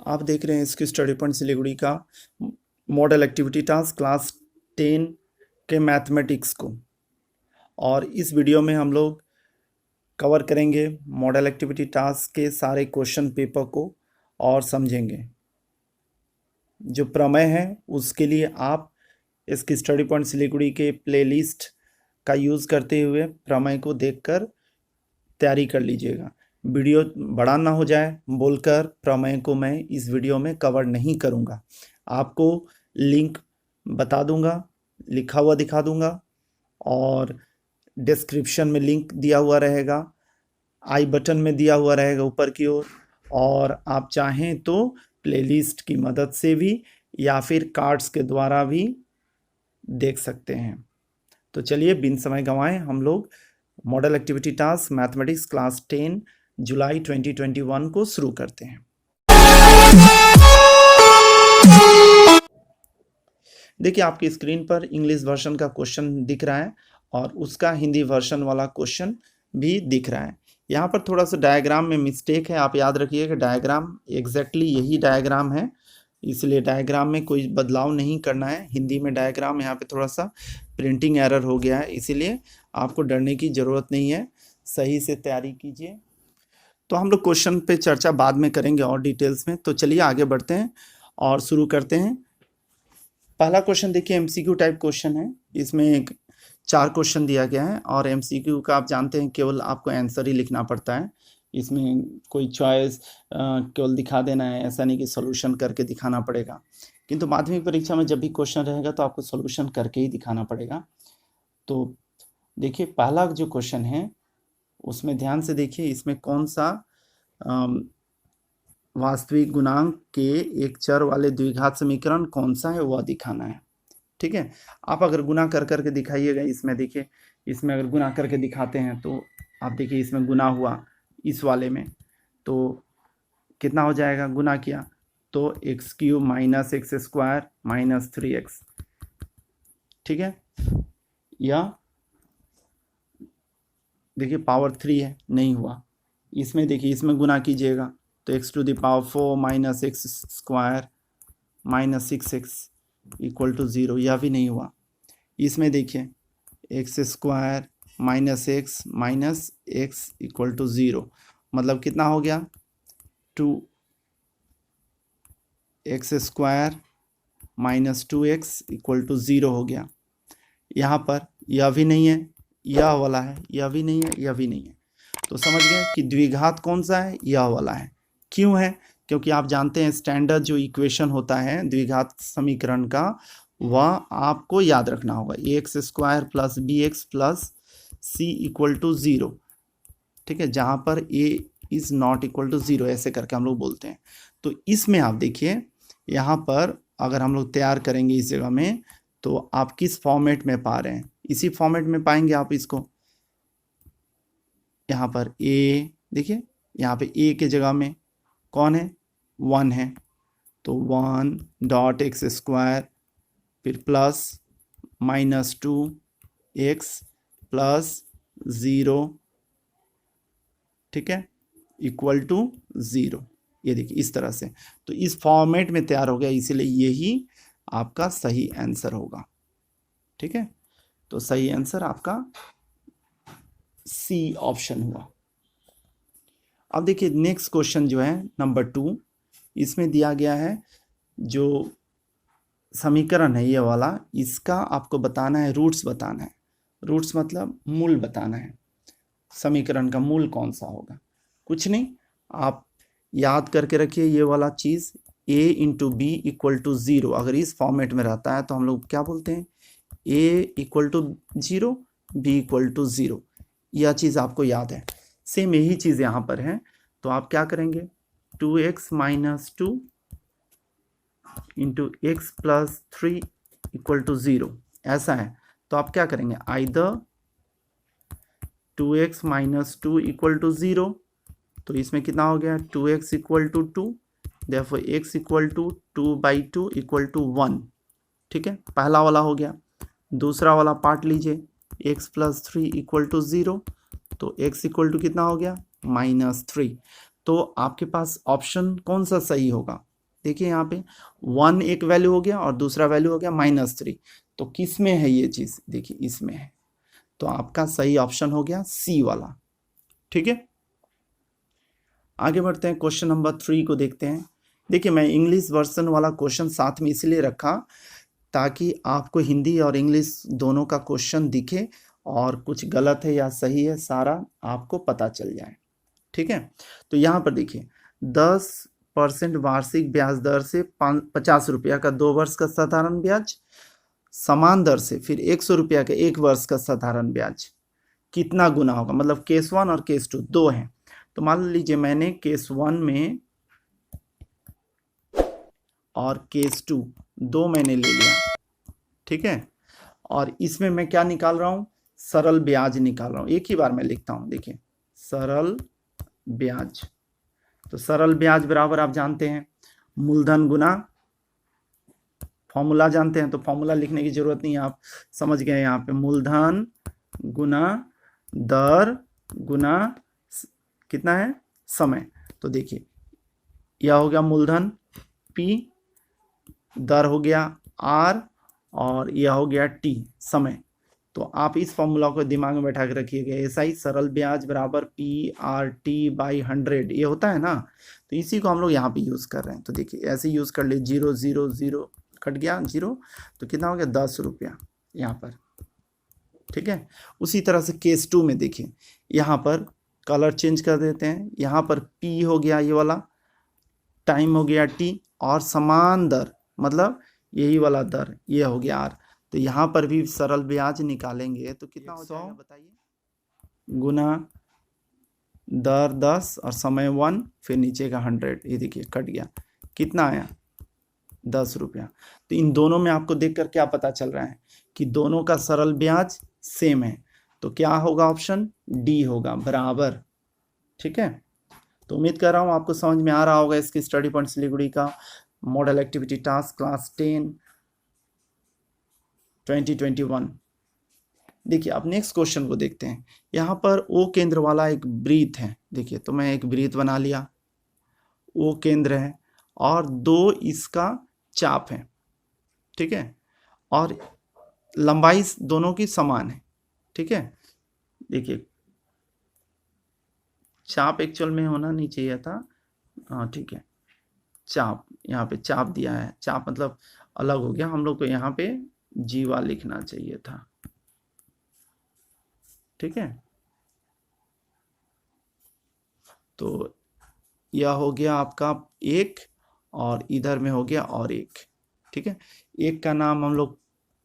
आप देख रहे हैं इसकी स्टडी पॉइंट सिलीगुड़ी का मॉडल एक्टिविटी टास्क क्लास 10 के मैथमेटिक्स को। और इस वीडियो में हम लोग कवर करेंगे मॉडल एक्टिविटी टास्क के सारे क्वेश्चन पेपर को और समझेंगे। जो प्रमेय है उसके लिए आप इसकी स्टडी पॉइंट सिलीगुड़ी के प्लेलिस्ट का यूज़ करते हुए प्रमेय को देखकर तैयारी कर लीजिएगा। वीडियो बड़ा ना हो जाए बोलकर प्रमेय को मैं इस वीडियो में कवर नहीं करूंगा। आपको लिंक बता दूंगा, लिखा हुआ दिखा दूंगा और डिस्क्रिप्शन में लिंक दिया हुआ रहेगा, आई बटन में दिया हुआ रहेगा ऊपर की ओर। और आप चाहें तो प्लेलिस्ट की मदद से भी या फिर कार्ड्स के द्वारा भी देख सकते हैं। तो चलिए बिन समय गंवाए हम लोग model activity task mathematics class 10 जुलाई 2021 को शुरू करते हैं। देखिए आपकी स्क्रीन पर इंग्लिश वर्जन का क्वेश्चन दिख रहा है और उसका हिंदी वर्जन वाला क्वेश्चन भी दिख रहा है। यहाँ पर थोड़ा सा डायग्राम में मिस्टेक है, आप याद रखिए कि डायग्राम एग्जैक्टली यही डायग्राम है, इसलिए डायग्राम में कोई बदलाव नहीं करना है। हिंदी में डायग्राम यहाँ पे थोड़ा सा प्रिंटिंग एरर हो गया है, इसीलिए आपको डरने की ज़रूरत नहीं है, सही से तैयारी कीजिए। तो हम लोग क्वेश्चन पे चर्चा बाद में करेंगे और डिटेल्स में। तो चलिए आगे बढ़ते हैं और शुरू करते हैं। पहला क्वेश्चन देखिए एमसीक्यू टाइप क्वेश्चन है। इसमें 4 क्वेश्चन दिया गया है और एमसीक्यू का आप जानते हैं केवल आपको आंसर ही लिखना पड़ता है, इसमें कोई चॉइस केवल दिखा देना है, ऐसा नहीं कि सॉल्यूशन करके दिखाना पड़ेगा। किंतु माध्यमिक परीक्षा में जब भी क्वेश्चन रहेगा तो आपको सॉल्यूशन करके ही दिखाना पड़ेगा। तो देखिए पहला जो क्वेश्चन है उसमें ध्यान से देखिए, इसमें कौन सा वास्तविक गुणांक के एक चर वाले द्विघात समीकरण कौन सा है वह दिखाना है। ठीक है, आप अगर गुना कर करके दिखाइएगा, इसमें देखिए, इसमें अगर गुना करके दिखाते हैं तो आप देखिए इसमें गुना हुआ इस वाले में, तो कितना हो जाएगा, गुना किया तो x cube minus X square minus 3x। ठीक है, या देखिए पावर 3 है, नहीं हुआ। इसमें देखिए इसमें गुना कीजिएगा तो X to the power 4 minus X square minus 6x equal to 0, यह भी नहीं हुआ। इसमें देखिए X square minus X equal to 0, मतलब कितना हो गया, 2x square minus 2x equal to 0 हो गया। यहाँ पर यह भी नहीं है, यह वाला है, यह भी नहीं है, यह भी नहीं है। तो समझ गए कि द्विघात कौन सा है, यह वाला है। क्यों है, क्योंकि आप जानते हैं स्टैंडर्ड जो इक्वेशन होता है द्विघात समीकरण का वह आपको याद रखना होगा, X square plus B X plus C equal to 0। ठीक है, जहाँ पर A is not equal to 0 ऐसे करके हम लोग बोलते हैं। तो इसमें आप देखिए यहाँ पर अगर हम लोग तैयार करेंगे इस जगह में तो आप किस फॉर्मेट में पा रहे हैं, इसी फॉर्मेट में पाएंगे आप इसको। यहाँ पर ए देखिए, यहाँ पे ए के जगह में कौन है, 1 है, तो 1 डॉट एक्स स्क्वायर फिर प्लस माइनस 2x प्लस 0, ठीक है, इक्वल टू 0। ये देखिए इस तरह से, तो इस फॉर्मेट में तैयार हो गया, इसीलिए यही आपका सही आंसर होगा। ठीक है, तो सही आंसर आपका सी ऑप्शन हुआ। अब देखिए नेक्स्ट क्वेश्चन जो है नंबर 2, इसमें दिया गया है जो समीकरण है ये वाला, इसका आपको बताना है, रूट्स बताना है। रूट्स मतलब मूल बताना है, समीकरण का मूल कौन सा होगा। कुछ नहीं, आप याद करके रखिए ये वाला चीज़, a into B equal to 0 अगर इस फॉर्मेट में रहता है तो हम लोग क्या बोलते हैं, a equal to 0 b equal to 0, यह चीज़ आपको याद है। सेम यही चीज़ यहाँ पर है, तो आप क्या करेंगे, 2x minus 2 into X plus 3 equal to 0 ऐसा है। तो आप क्या करेंगे, either 2x minus 2 equal to 0, तो इसमें कितना हो गया, 2x equal to 2, therefore x equal to 2/2 equal to 1। ठीक है, पहला वाला हो गया। दूसरा वाला पार्ट लीजिए, x प्लस 3 इक्वल टू 0, तो x इक्वल टू कितना हो गया, -3। तो आपके पास ऑप्शन कौन सा सही होगा, देखिए यहाँ पे 1 एक वैल्यू हो गया और दूसरा वैल्यू हो गया -3। तो किस में है ये चीज, देखिए इसमें है। तो आपका सही ऑप्शन हो गया सी वाला। ठीक है, आगे बढ़ते हैं, क्वेश्चन नंबर 3 को देखते हैं। देखिए मैं इंग्लिश वर्जन वाला क्वेश्चन साथ में इसलिए रखा ताकि आपको हिंदी और इंग्लिश दोनों का क्वेश्चन दिखे और कुछ गलत है या सही है सारा आपको पता चल जाए। ठीक है, तो यहाँ पर देखिए 10% वार्षिक ब्याज दर से 50 रुपया का 2 वर्ष का साधारण ब्याज, समान दर से फिर 100 रुपया का 1 वर्ष का साधारण ब्याज कितना गुना होगा। मतलब केस 1 और केस 2 दो हैं। तो मान लीजिए मैंने केस 1 में और केस 2 दो मैंने ले लिया। ठीक है, और इसमें मैं क्या निकाल रहा हूं, सरल ब्याज निकाल रहा हूं। एक ही बार मैं लिखता हूं, देखिए सरल ब्याज। तो सरल ब्याज बराबर आप जानते हैं मूलधन गुना, फॉर्मूला जानते हैं तो फॉर्मूला लिखने की जरूरत नहीं है, आप समझ गए। यहाँ पे मूलधन गुना दर गुना कितना है, समय। तो देखिए यह हो गया मूलधन P, दर हो गया R, और यह हो गया T, समय। तो आप इस फॉर्मूला को दिमाग में बैठा के रखिएगा, ऐसा ही सरल ब्याज बराबर PRT/100 ये होता है ना। तो इसी को हम लोग यहाँ पे यूज कर रहे हैं। तो देखिए ऐसे यूज कर ले, 0 0 0 कट गया 0, तो कितना हो गया 10 रुपया यहाँ पर। ठीक है, उसी तरह से केस 2 में देखिए यहाँ पर कलर चेंज कर देते हैं। यहाँ पर P हो गया ये वाला, टाइम हो गया T, और समान दर मतलब यही वाला दर ये हो गया R। तो यहाँ पर भी सरल ब्याज निकालेंगे तो कितना हो जाएगा बताइए, गुना दर 10 और समय 1, फिर नीचे का 100, ये देखिए कट गया, कितना आया 10 रुपया। तो इन दोनों में आपको देखकर क्या पता चल रहा है कि दोनों का सरल ब्याज सेम है। तो क्या होगा, ऑप्शन डी होगा, बराबर। ठीक है, तो उम्मीद कर रहा हूँ आपको समझ में आ रहा होगा इसकी स्टडी पॉइंट सिलीगुड़ी का मॉडल एक्टिविटी टास्क क्लास 10 2021। देखिए अब नेक्स्ट क्वेश्चन को देखते हैं। यहाँ पर ओ केंद्र वाला एक वृत्त है। देखिए तो मैं एक वृत्त बना लिया, ओ केंद्र है और 2 इसका चाप है। ठीक है, और लंबाई दोनों की समान है। ठीक है, देखिए चाप एक्चुअल में होना नहीं चाहिए था, हाँ ठीक है, चाप यहाँ पे चाप दिया है, चाप मतलब अलग हो गया, हम लोग को यहाँ पे जीवा लिखना चाहिए था। ठीक है, तो यह हो गया आपका 1 और इधर में हो गया और 1। ठीक है, एक का नाम हम लोग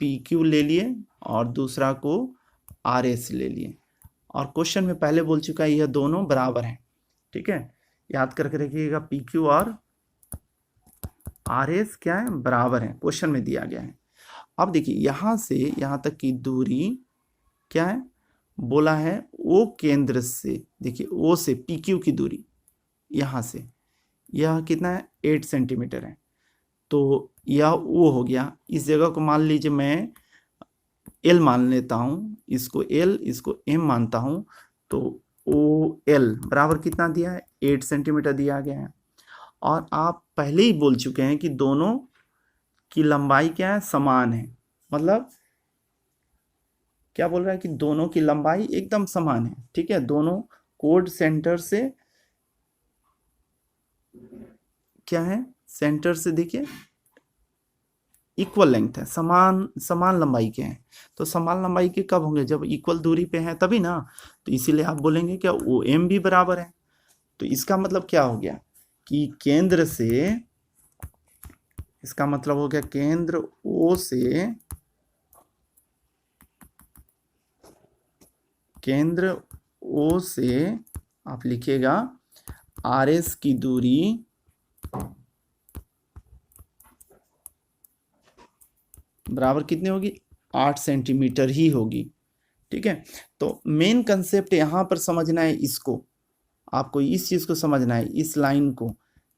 PQ ले लिए और दूसरा को RS ले लिए, और क्वेश्चन में पहले बोल चुका है यह दोनों बराबर हैं। ठीक है, याद करके रखिएगा PQ और RS क्या है, बराबर है, क्वेश्चन में दिया गया है। अब देखिए यहाँ से यहाँ तक की दूरी क्या है, बोला है O केंद्र से, देखिए O से PQ की दूरी यहाँ से यह कितना है 8 सेंटीमीटर है। तो यह O हो गया, इस जगह को मान लीजिए मैं L मान लेता हूँ, इसको L इसको M मानता हूँ। तो OL बराबर कितना दिया है 8 सेंटीमीटर दिया गया है। और आप पहले ही बोल चुके हैं कि दोनों की लंबाई क्या है, समान है। मतलब क्या बोल रहा है कि दोनों की लंबाई एकदम समान है। ठीक है, दोनों कोड सेंटर से क्या है, सेंटर से देखिए इक्वल लेंथ है, समान लंबाई के हैं। तो समान लंबाई के कब होंगे, जब इक्वल दूरी पे हैं तभी ना। तो इसीलिए आप बोलेंगे क्या OM भी बराबर है। तो इसका मतलब क्या हो गया कि केंद्र से, इसका मतलब हो गया केंद्र O से, केंद्र O से आप लिखिएगा RS की दूरी बराबर कितनी होगी, 8 सेंटीमीटर ही होगी। ठीक है, तो मेन कंसेप्ट यहाँ पर समझना है, इसको आपको इस चीज को समझना है, इस लाइन को,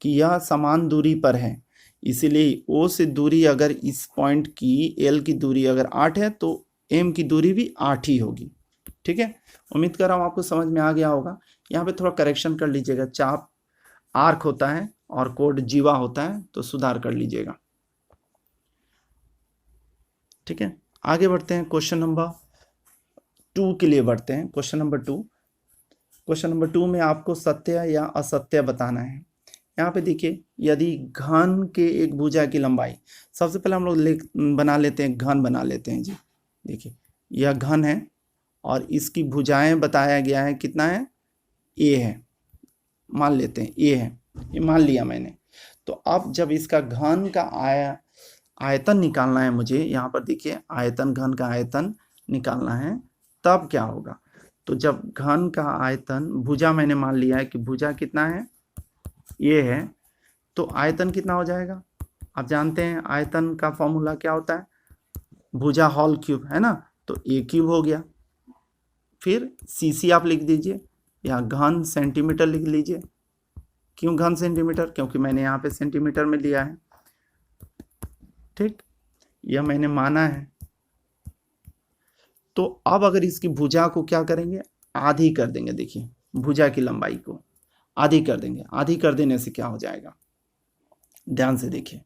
कि यह समान दूरी पर है। इसीलिए O से दूरी अगर इस पॉइंट की L की दूरी अगर 8 है तो M की दूरी भी 8 ही होगी। ठीक है, उम्मीद कर रहा हूँ आपको समझ में आ गया होगा। यहाँ पे थोड़ा करेक्शन कर लीजिएगा, चाप आर्क होता है और कोड जीवा होता है, तो सुधार कर लीजिएगा। ठीक है, आगे बढ़ते हैं क्वेश्चन नंबर 2 के लिए बढ़ते हैं। क्वेश्चन नंबर 2 में आपको सत्य या असत्य बताना है। यहाँ पे देखिए, यदि घन के एक भुजा की लंबाई, सबसे पहले हम लोग बना लेते हैं, घन बना लेते हैं जी। देखिए यह घन है और इसकी भुजाएं बताया गया है कितना है, ए है, मान लेते हैं ए है, ये मान लिया मैंने। तो अब जब इसका घन का आयतन निकालना है मुझे, यहाँ पर देखिए आयतन, घन का आयतन निकालना है, तब क्या होगा। तो जब घन का आयतन, भुजा मैंने मान लिया है कि भुजा कितना है, ये है, तो आयतन कितना हो जाएगा। आप जानते हैं आयतन का फॉर्मूला क्या होता है, भुजा होल क्यूब है ना, तो ए क्यूब हो गया। फिर सीसी आप लिख दीजिए, या घन सेंटीमीटर लिख लीजिए। क्यों घन सेंटीमीटर, क्योंकि मैंने यहाँ पे सेंटीमीटर में लिया है। ठीक, यह मैंने माना है। तो अब अगर इसकी भुजा को क्या करेंगे, आधी कर देंगे। देखिए भुजा की लंबाई को आधी कर देंगे। आधी कर देने से क्या हो जाएगा, ध्यान से देखिए,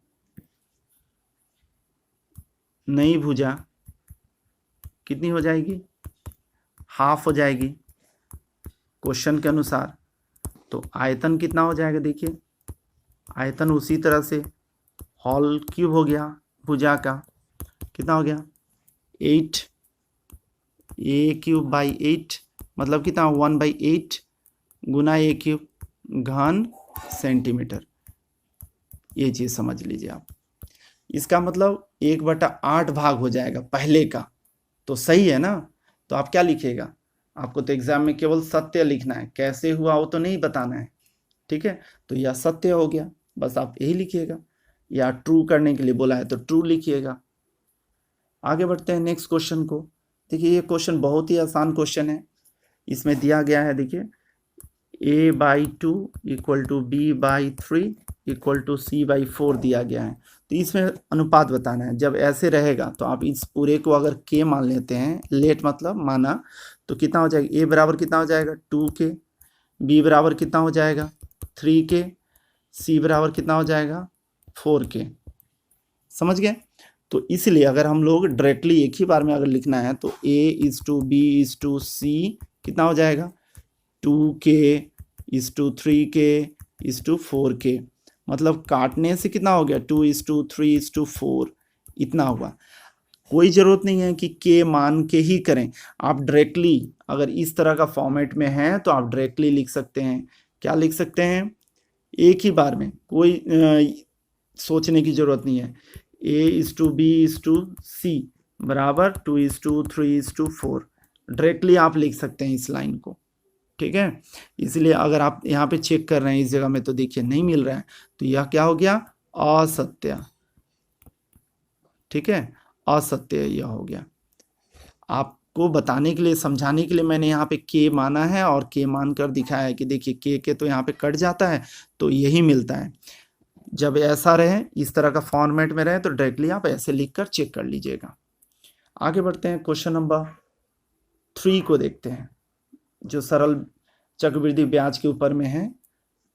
नई भुजा कितनी हो जाएगी, हाफ हो जाएगी क्वेश्चन के अनुसार। तो आयतन कितना हो जाएगा, देखिए आयतन उसी तरह से होल क्यूब हो गया, भुजा का कितना हो गया 8, ए क्यूब बाई 8 मतलब कितना 1/8 गुना ए क्यूब घन सेंटीमीटर। ये चीज़ समझ लीजिए आप। इसका मतलब 1/8 भाग हो जाएगा पहले का, तो सही है ना। तो आप क्या लिखिएगा, आपको तो एग्जाम में केवल सत्य लिखना है, कैसे हुआ वो तो नहीं बताना है। ठीक है, तो यह सत्य हो गया, बस आप यही लिखिएगा। या ट्रू करने के लिए बोला है तो ट्रू लिखिएगा। आगे बढ़ते हैं नेक्स्ट क्वेश्चन को। देखिए ये क्वेश्चन बहुत ही आसान क्वेश्चन है। इसमें दिया गया है, देखिए a/2 = b/3 = c/4 दिया गया है। तो इसमें अनुपात बताना है। जब ऐसे रहेगा तो आप इस पूरे को अगर k मान लेते हैं, लेट मतलब माना, तो कितना हो जाएगा, a बराबर कितना हो जाएगा 2k, b बराबर कितना हो जाएगा 3k, c बराबर कितना हो जाएगा 4k। समझ गए। तो इसलिए अगर हम लोग डायरेक्टली एक ही बार में अगर लिखना है तो a/b/c कितना हो जाएगा 2k/3k/4k, मतलब काटने से कितना हो गया 2:3:4 इतना हुआ। कोई ज़रूरत नहीं है कि के मान के ही करें, आप डायरेक्टली अगर इस तरह का फॉर्मेट में है तो आप डायरेक्टली लिख सकते हैं। क्या लिख सकते हैं, एक ही बार में, कोई सोचने की ज़रूरत नहीं है। a/b/c बराबर 2:3:4 डायरेक्टली आप लिख सकते हैं इस लाइन को। ठीक है, इसलिए अगर आप यहाँ पे चेक कर रहे हैं इस जगह में तो देखिए नहीं मिल रहा है, तो यह क्या हो गया असत्य। ठीक है, असत्य यह हो गया। आपको बताने के लिए, समझाने के लिए मैंने यहाँ पे के माना है और के मान कर दिखाया है कि देखिए के तो यहाँ पे कट जाता है, तो यही मिलता है। जब ऐसा रहे, इस तरह का फॉर्मेट में रहे, तो डायरेक्टली आप ऐसे लिख कर चेक कर लीजिएगा। आगे बढ़ते हैं, क्वेश्चन नंबर 3 को देखते हैं, जो सरल चक्रवृद्धि ब्याज के ऊपर में है,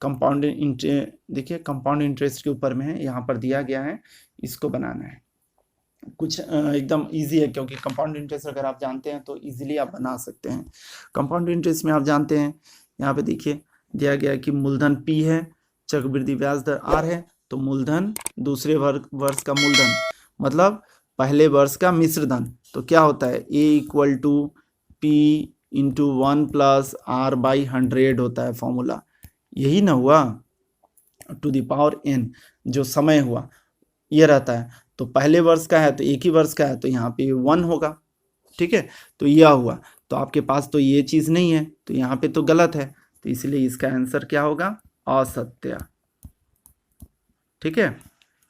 कंपाउंड इंटरेस्ट, देखिए कंपाउंड इंटरेस्ट के ऊपर में है, यहाँ पर दिया गया है, इसको बनाना है। कुछ एकदम इजी है, क्योंकि कंपाउंड इंटरेस्ट अगर आप जानते हैं तो इजीली आप बना सकते हैं। कंपाउंड इंटरेस्ट में आप जानते हैं, यहाँ पे देखिए दिया गया है कि मूलधन P है, चक्रवृद्धि ब्याज दर R है, तो मूलधन दूसरे वर्ष का मूलधन मतलब पहले वर्ष का मिश्र धन, तो क्या होता है A = P × 1 + R/100 होता है फॉर्मूला। यही ना हुआ, टू द पावर n जो समय हुआ ये रहता है। तो पहले वर्ष का है तो एक ही वर्ष का है, तो यहाँ पे 1 होगा। ठीक है, तो यह हुआ। तो आपके पास तो ये चीज़ नहीं है, तो यहाँ पे तो गलत है, तो इसलिए इसका आंसर क्या होगा, असत्य। ठीक है,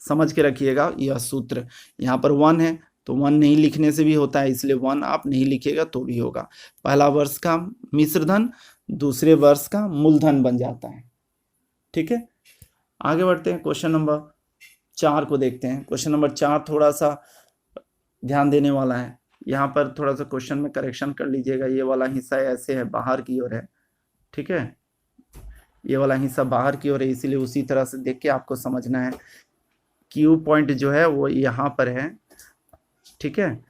समझ के रखिएगा यह सूत्र। यहाँ पर 1 है तो 1 नहीं लिखने से भी होता है, इसलिए 1 आप नहीं लिखिएगा तो भी होगा। पहला वर्ष का मिश्रधन दूसरे वर्ष का मूलधन बन जाता है। ठीक है, आगे बढ़ते हैं, क्वेश्चन नंबर 4 को देखते हैं। क्वेश्चन नंबर 4 थोड़ा सा ध्यान देने वाला है। यहाँ पर थोड़ा सा क्वेश्चन में करेक्शन कर लीजिएगा, ये वाला हिस्सा ऐसे है, बाहर की ओर है। ठीक है, ये वाला हिस्सा बाहर की ओर है, इसीलिए उसी तरह से देख के आपको समझना है। क्यू पॉइंट जो है वो यहाँ पर है, ठीक है।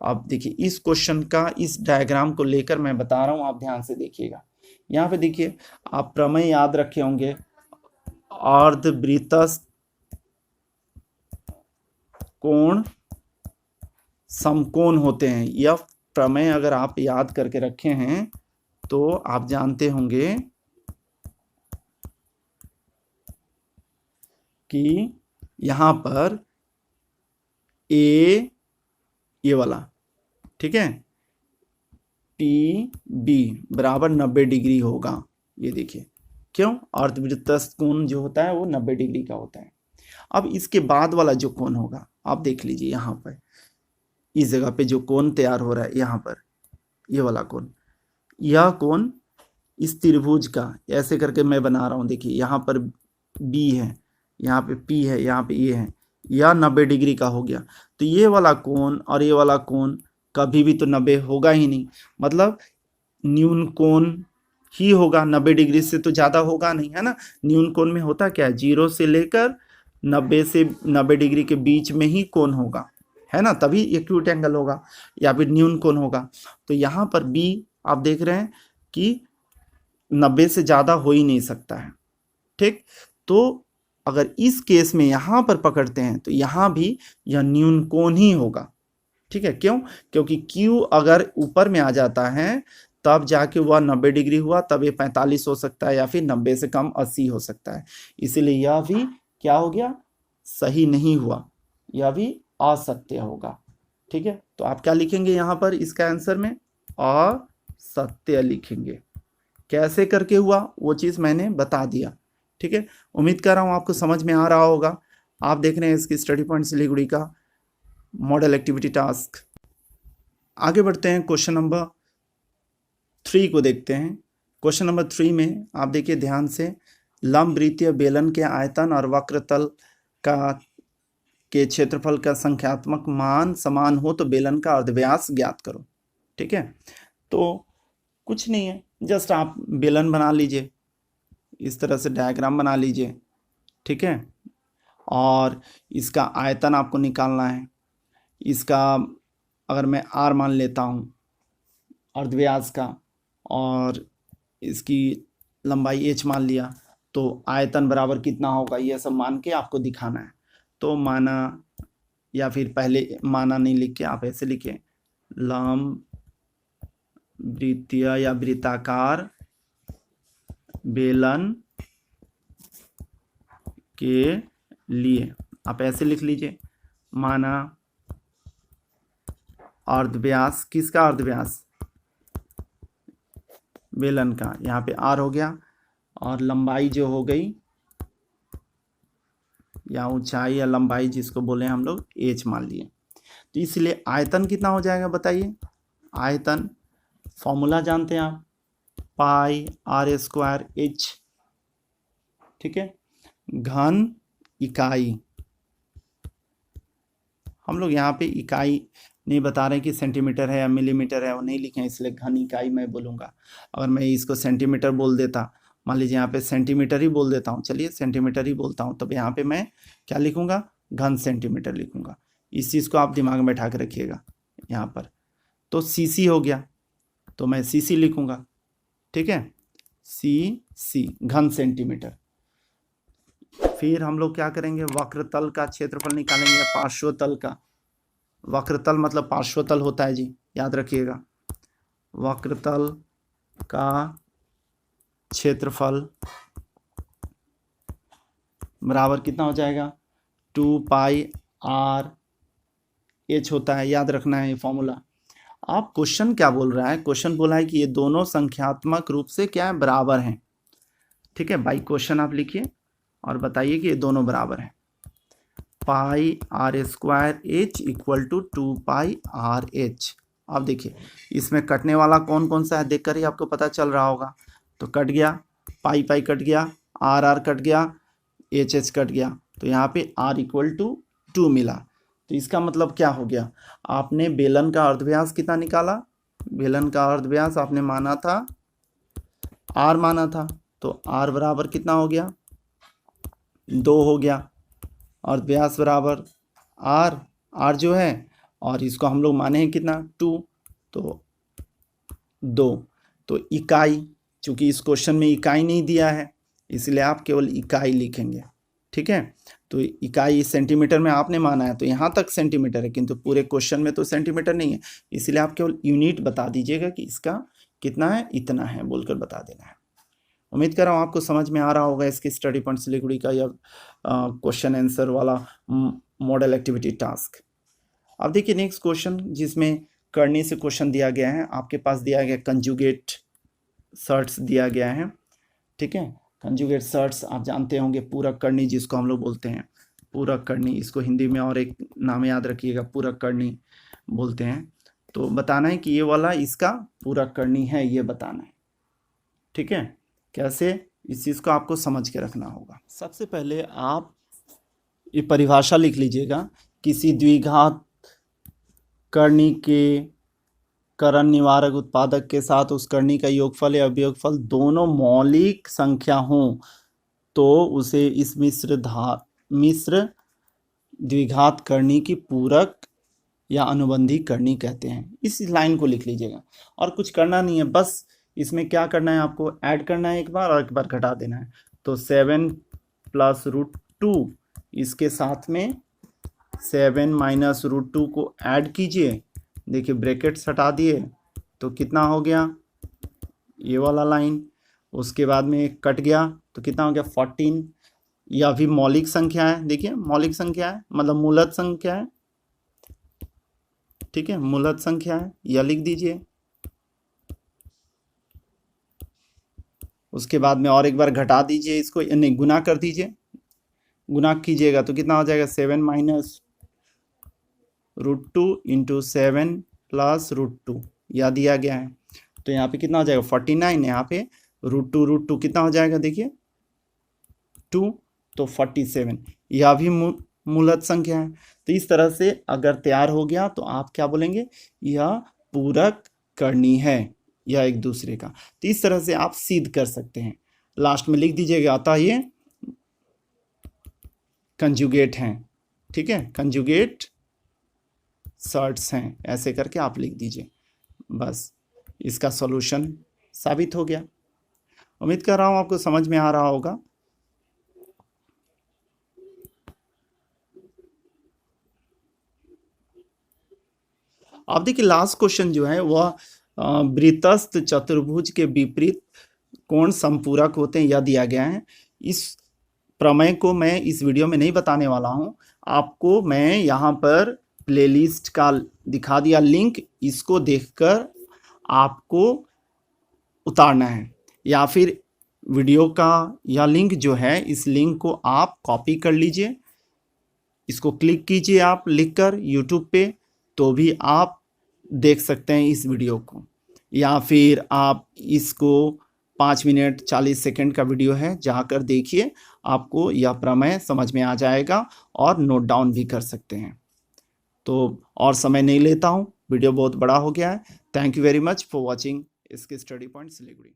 अब देखिए इस क्वेश्चन का इस डायग्राम को लेकर मैं बता रहा हूँ, आप ध्यान से देखिएगा। यहाँ पे देखिए आप प्रमेय याद रखे होंगे, अर्धवृत्तस्थ कोण समकोण होते हैं। यह प्रमेय अगर आप याद करके रखे हैं तो आप जानते होंगे कि यहाँ पर ये वाला, ठीक है, पी बी बराबर 90 डिग्री होगा। ये देखिए क्यों, अर्धवृत्तस्थ कोण जो होता है वो 90 डिग्री का होता है। अब इसके बाद वाला जो कोण होगा आप देख लीजिए, यहाँ पर इस जगह पे जो कोण तैयार हो रहा है, यहाँ पर ये वाला कोण, यह कोण इस त्रिभुज का ऐसे करके मैं बना रहा हूँ। देखिए यहाँ पर बी है, यहाँ पे पी है, यहाँ पे ये है, यह 90 डिग्री का हो गया। तो ये वाला कोण और ये वाला कोण कभी भी तो 90 होगा ही नहीं, मतलब न्यून कोण ही होगा, 90 डिग्री से तो ज़्यादा होगा नहीं, है ना। न्यून कोण में होता क्या है, 0 से लेकर 90 डिग्री के बीच में ही कोण होगा, है ना, तभी एक्यूट एंगल होगा या फिर न्यून कोण होगा। तो यहाँ पर बी आप देख रहे हैं कि 90 से ज़्यादा हो ही नहीं सकता है, ठीक। तो अगर इस केस में यहाँ पर पकड़ते हैं तो यहाँ भी यह न्यून कोण ही होगा, ठीक है। क्यों, क्योंकि Q अगर ऊपर में आ जाता है तब जाके वह 90 डिग्री हुआ, तब ये 45 हो सकता है या फिर 90 से कम 80 हो सकता है। इसीलिए यह भी क्या हो गया, सही नहीं हुआ, यह भी असत्य होगा, ठीक है। तो आप क्या लिखेंगे यहाँ पर इसका आंसर में, असत्य लिखेंगे। कैसे करके हुआ वो चीज़ मैंने बता दिया, ठीक है। उम्मीद कर रहा हूँ आपको समझ में आ रहा होगा। आप देख रहे हैं इसकी स्टडी पॉइंट सिलीगुड़ी का मॉडल एक्टिविटी टास्क। आगे बढ़ते हैं, क्वेश्चन नंबर 3 को देखते हैं। क्वेश्चन नंबर 3 में आप देखिए ध्यान से, लंबवृत्तीय बेलन के आयतन और वक्रतल के क्षेत्रफल का संख्यात्मक मान समान हो तो बेलन का अर्धव्यास ज्ञात करो, ठीक है। तो कुछ नहीं है, जस्ट आप बेलन बना लीजिए, इस तरह से डायग्राम बना लीजिए, ठीक है। और इसका आयतन आपको निकालना है। इसका अगर मैं r मान लेता हूँ अर्धव्यास का और इसकी लंबाई h मान लिया, तो आयतन बराबर कितना होगा ये सब मान के आपको दिखाना है। तो माना, या फिर पहले माना नहीं लिख के आप ऐसे लिखें, लंबवृत्तीय या वृत्ताकार बेलन के लिए आप ऐसे लिख लीजिए, माना अर्धव्यास, किसका अर्धव्यास, बेलन का, यहाँ पे r हो गया, और लंबाई जो हो गई या ऊंचाई या लंबाई जिसको बोले हम लोग h मान लिए। तो इसलिए आयतन कितना हो जाएगा बताइए। आयतन फॉर्मूला जानते हैं आप, पाई r स्क्वायर h, ठीक है। घन इकाई, हम लोग यहाँ पे इकाई नहीं बता रहे कि सेंटीमीटर है या मिलीमीटर है, वो नहीं लिखे, इसलिए घन इकाई मैं बोलूँगा। अगर मैं इसको सेंटीमीटर बोल देता, मान लीजिए यहाँ पे सेंटीमीटर ही बोल देता हूँ, चलिए सेंटीमीटर ही बोलता हूँ, तब यहाँ पे मैं क्या लिखूँगा, घन सेंटीमीटर लिखूँगा। इस चीज़ को आप दिमाग में बैठा के रखिएगा। यहाँ पर तो cc हो गया, तो मैं cc लिखूँगा, ठीक है, cc घन सेंटीमीटर। फिर हम लोग क्या करेंगे, वक्रतल का क्षेत्रफल निकालेंगे, पार्श्वतल का। वक्रतल मतलब पार्श्वतल होता है जी, याद रखिएगा। वक्रतल का क्षेत्रफल बराबर कितना हो जाएगा, 2 पाई r h होता है, याद रखना है ये फॉर्मूला। आप क्वेश्चन क्या बोल रहा है, क्वेश्चन बोला है कि ये दोनों संख्यात्मक रूप से क्या है, बराबर हैं, ठीक है। बाई क्वेश्चन आप लिखिए और बताइए कि ये दोनों बराबर हैं। Pi r square h equal to 2 pi r h। अब देखिए इसमें कटने वाला कौन कौन सा है, देखकर ही आपको पता चल रहा होगा। तो कट गया, पाई पाई कट गया, r कट गया, h h कट गया, तो यहाँ पे r इक्वल टू 2 मिला। तो इसका मतलब क्या हो गया, आपने बेलन का अर्धव्यास कितना निकाला, बेलन का अर्धव्यास आपने माना था r माना था, तो तो r बराबर कितना हो गया, 2 हो गया, और व्यास बराबर r जो है, और इसको हम लोग माने हैं कितना, 2, तो 2। तो इकाई, चूंकि इस क्वेश्चन में इकाई नहीं दिया है इसलिए आप केवल इकाई लिखेंगे, ठीक है। तो इकाई सेंटीमीटर में आपने माना है तो यहाँ तक सेंटीमीटर है, किंतु पूरे क्वेश्चन में तो सेंटीमीटर नहीं है, इसलिए आप केवल यूनिट बता दीजिएगा कि इसका कितना है, इतना है बोलकर बता देना है। उम्मीद कर रहा हूँ आपको समझ में आ रहा होगा इसकी स्टडी पॉइंट सिलीगुड़ी का या क्वेश्चन आंसर वाला मॉडल एक्टिविटी टास्क। अब देखिए नेक्स्ट क्वेश्चन, जिसमें करनी से क्वेश्चन दिया गया है, आपके पास दिया गया कंजुगेट सर्ट्स दिया गया है, ठीक है। कंजुगेट सर्ट्स आप जानते होंगे, पूरक करनी जिसको हम लोग बोलते हैं, पूरक करनी, इसको हिंदी में और एक नाम याद रखिएगा, पूरक करनी बोलते हैं। तो बताना है कि ये वाला इसका पूरक करनी है, ये बताना है, ठीक है। कैसे, इस चीज़ को आपको समझ के रखना होगा। सबसे पहले आप ये परिभाषा लिख लीजिएगा, किसी द्विघात करनी के करण निवारक उत्पादक के साथ उस करनी का योगफल या वियोगफल दोनों मौलिक संख्या हों तो उसे इस मिश्र द्विघात करनी की पूरक या अनुबंधी करनी कहते हैं। इस लाइन को लिख लीजिएगा, और कुछ करना नहीं है, बस इसमें क्या करना है, आपको ऐड करना है एक बार और एक बार घटा देना है। तो 7 + √2, इसके साथ में 7 - √2 को ऐड कीजिए, देखिए ब्रैकेट्स हटा दिए तो कितना हो गया, ये वाला लाइन, उसके बाद में कट गया तो कितना हो गया 14। यह भी मौलिक संख्या है, देखिए मौलिक संख्या है मतलब मूलद संख्या है, ठीक है, मूलद संख्या है, यह लिख दीजिए। उसके बाद में और एक बार घटा दीजिए इसको, नहीं गुना कर दीजिए, गुना कीजिएगा तो कितना हो जाएगा 7 - √2 × 7 + √2, यह दिया गया है। तो यहाँ पे कितना हो जाएगा 49, यहाँ पे √2 कितना हो जाएगा, देखिए 2, तो 47, यह भी मूलद संख्या है। तो इस तरह से अगर तैयार हो गया तो आप क्या बोलेंगे, यह पूरक करनी है, यह एक दूसरे का। तो इस तरह से आप सिद्ध कर सकते हैं, लास्ट में लिख दीजिएगा, अतः ये कंजुगेट हैं, ठीक है, कंजुगेट सर्ट्स हैं, ऐसे करके आप लिख दीजिए, बस इसका सॉल्यूशन साबित हो गया। उम्मीद कर रहा हूँ आपको समझ में आ रहा होगा। अब देखिए लास्ट क्वेश्चन जो है वह वृत्तस्थ चतुर्भुज के विपरीत कोण समपूरक होते हैं, यह दिया गया है। इस प्रमेय को मैं इस वीडियो में नहीं बताने वाला हूं, आपको मैं यहाँ पर प्लेलिस्ट का दिखा दिया लिंक, इसको देखकर आपको उतारना है, या फिर वीडियो का यह लिंक जो है, इस लिंक को आप कॉपी कर लीजिए, इसको क्लिक कीजिए आप लिखकर यूट्यूब पे, तो भी आप देख सकते हैं इस वीडियो को, या फिर आप इसको 5 मिनट 40 सेकंड का वीडियो है, जाकर देखिए, आपको यह प्रमेय समझ में आ जाएगा और नोट डाउन भी कर सकते हैं। तो और समय नहीं लेता हूँ, वीडियो बहुत बड़ा हो गया है। Thank you very much for watching इसके स्टडी पॉइंट सिलीगुड़ी।